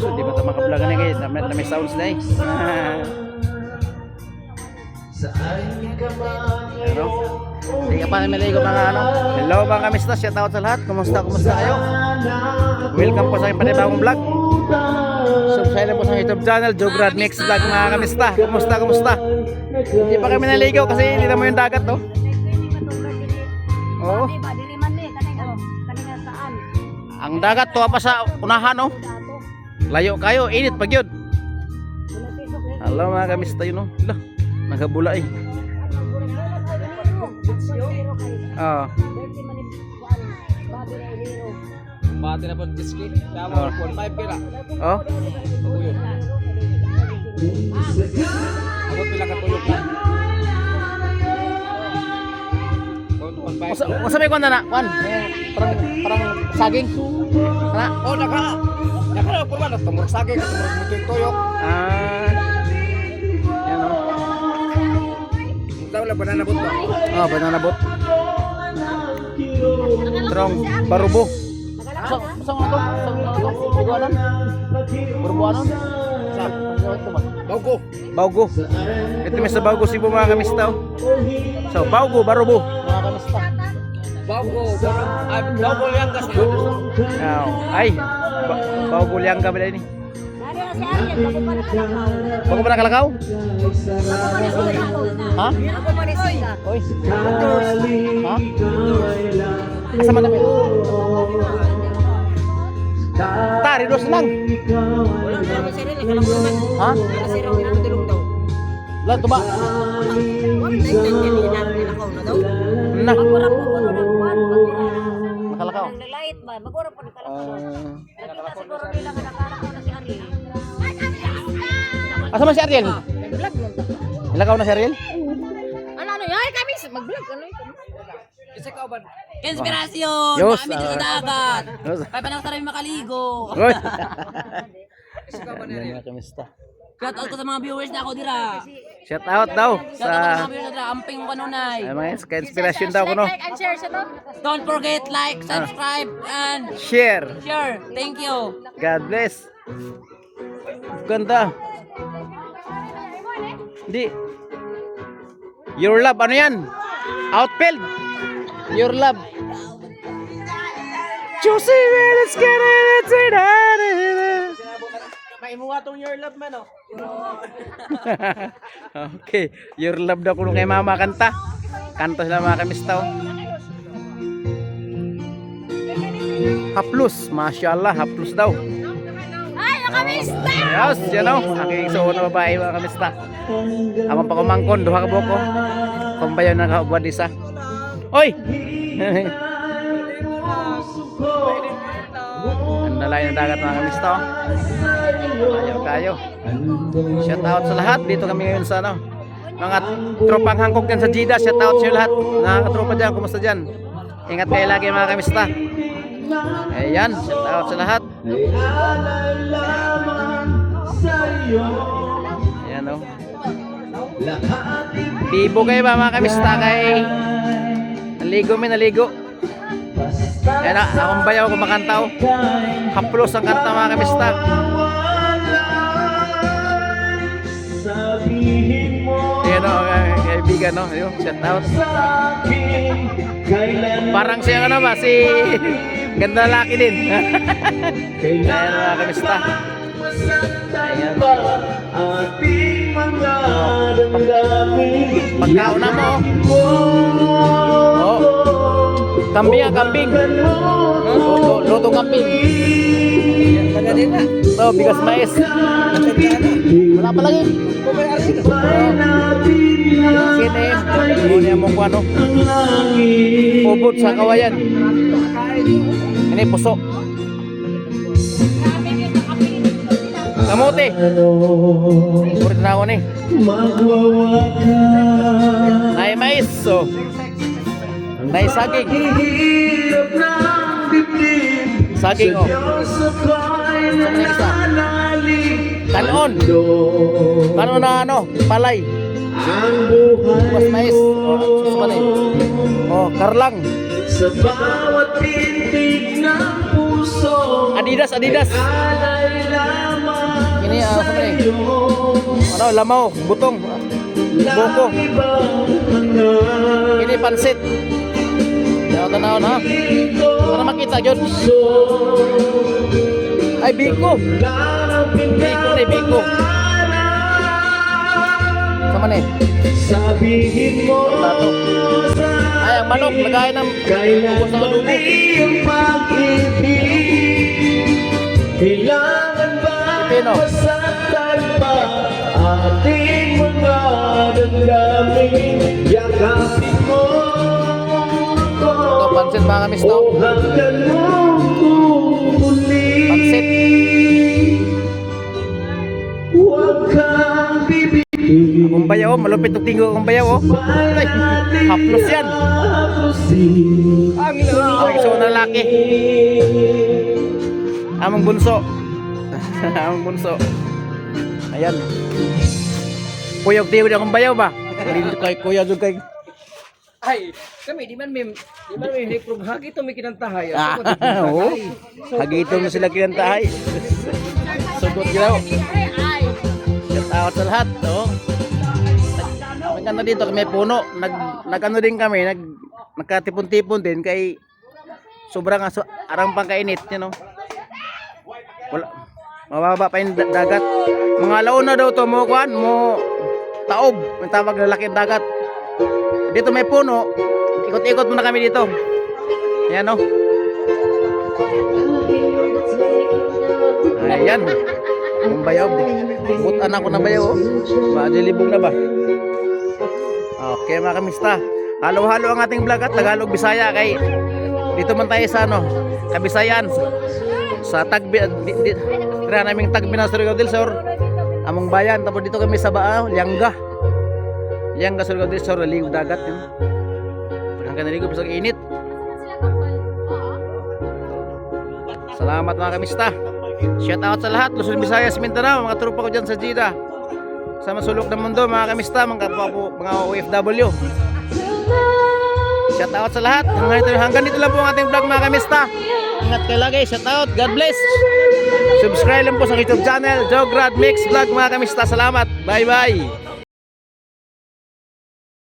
So di ba ito makablagan na kayo? Na may sounds na eh. Ano? Hindi ka pa na maligo mga ano. Hello mga kamista, shout out sa lahat. Kumusta kayo? Welcome po sa aking panibagong vlog. Subscribe na po sa YouTube channel, Jograd Mix Vlog mga kamista. Kumusta? Hindi pa kami naligo kasi hindi na mo yung dagat to. Oo. Ang dagat to pa sa unahan no. Layo kayo, init pag yun. Hello mga kamista yun no. Hala, nagabula eh. Oo. Bati na po ng diski. Kaya mo 45 pila. Oh. Ako yun. Ako pila katulog na. Masa may kuwan na? Kuwan? Parang saging. Kana? Oh, nakala. Nakala po ba? Tumurog saging. Tumurog mo yung tuyok. Yan o. Ito wala banana boat ba? Oh, banana boat. Terong barubo. Saan nga ito? Barubuanon? Barubuanon? Saan? Baugo. Baugo. Ito may sa Baugo Cebu mga kamista. So, Baugo, barubo. Mga kamista. Baugo. Baugo Liangas. Ay, Baugo Lianga ba ini? Bago pa nakalakaw? Ha? Oy. Ha? Asa man namin? Tari dos lang. Ha? Lah tuba. Nah. Nakalakaw. Naglait ba? Magura pa nakalakaw. Siguro nila nga nakalakaw na si Ariel. Asa man si Ariel? Nag-vlog mo to. Nalakaw na si Ariel? Ano ay kami mag-vlog ano ito? Isa ka ba? Inspirasyon! Yos, Kami dito sa dagat! Yos. Kaya pa na rin makaligo! Oy. Isa ka ba na rin? Kamista. Shout out ko sa mga viewers na ako dira! Shout out daw Shout out ko sa sa mga viewers na dira! Amping ko kanunay! ay mga inspiration daw ko no. Like and share siya to! Don't forget like, subscribe, and Share. share! Thank you! God bless. Ganda. Di. Your love ano yan? Outfield. Your love. Juicy when it's getting it. Maimuha tong your love man oh. Okay, your love daw kuno kay mama kanta. Kanta sila mga kamistaw. Haplus, masyaallah, haplus daw. Ay, nakamista! Yes, yan o. Aking isuon na babae mga kamista. Amang pa kumangkon, duha ka buko. Kumbayaw na kaugwad isa. Oy! Ang nalay na dagat mga kamista o. Ayaw kayo. Shout out sa lahat. Dito kami ngayon sa ano. Mga tropang Hancock dyan sa Jeddah. Shout out sa lahat. Mga tropa dyan, kumusta dyan? Ingat kayo lagi mga kamista. Ayan, shout out sa lahat. Ayan o. Bibo kayo ba mga kamista kay naligo. Ayan na, akong bayaw kumakanta o. Haplos ang kanta mga kamista. Ayan o, kaibigan o. Ayun, shout out. Parang siya ano ba, si ganda lalaki din. Ayan mga kamista. Ayan. Pagkauna mo. Oh. Kambing ang kambing. Luto kambing. Taga din na. Ito, bigas mais. Wala pa lagi. Sine. Muna mo kung ano. Ubod sa kawayan. Ini puso. Kamote. Puro na ako ni. Nay mais. So. Nay saging. Saging oh. Sama na isa. Kanon. Kanon na ano? Palay. Mas mais. Susuman eh. Oh, karlang. Sa bawat pintig ng puso Adidas. Ini apa nih? Ano, lamaw, butong, buko. Ini pansit. Tanaw na. Para makita yun. Ay, biko. Biko. Sama nih. Sabihin mo Tato. Ay, ang manok, lagay ng bubos na kalubo. iyong pag-ibig. Kailangan ba Pipino. masaktan pa ating mga damdamin? Yakapin mo ko Ito, pansit mga kamis to. o hanggang mong kukunin. Pansit. Huwag kang bibigyan. Kung bayaw, malupit ng tinggo kung bayaw. Ay, haplos yan. Ang iso na lalaki. Amang bunso. Amang bunso. Ayan. Kuyog tiyo na kung bayaw ba? Kay kuya doon kay. Ay, kami di man hiprog hagi to may kinantahay. Oo. Hagito mo sila kinantahay. Sugot ginaw. Shout out sa lahat, no? Maganda dito, may puno. Nag-ano din kami, nagkatipon-tipon din kay sobrang arang pang kainit, you know. Wala, mababa pa yung dagat. Mga alauna daw to mo kuan, mo taob, may tawag na laking dagat. Dito may puno, ikot-ikot muna kami dito. Ayan, no? Ayan. Ang bayaw. Butan ako na bayaw. Libog na ba? Okay mga kamista. Halo-halo ang ating vlog at Tagalog Bisaya kay dito man tayo sa ano, Kabisayan. Sa Tagbi tira naming Tagbi na Surigao del Sur. Among bayan tapos dito kami sa Baa, Lianga. Lianga Surigao del Sur, liog dagat yun. Hanggang naligo sa init. Salamat mga kamista. Shout out sa lahat, Luzon, Visayas, Mindanao, mga tropa ko dyan sa Jeddah, sa masulok ng mundo, mga kamista, mga OFW. Shout out sa lahat. Hanggang dito lang po ang ating vlog mga kamista. Ingat kayo lagi, shout out, God bless. Subscribe lang po sa YouTube channel Jograd Mix Vlog mga kamista. Salamat, bye bye.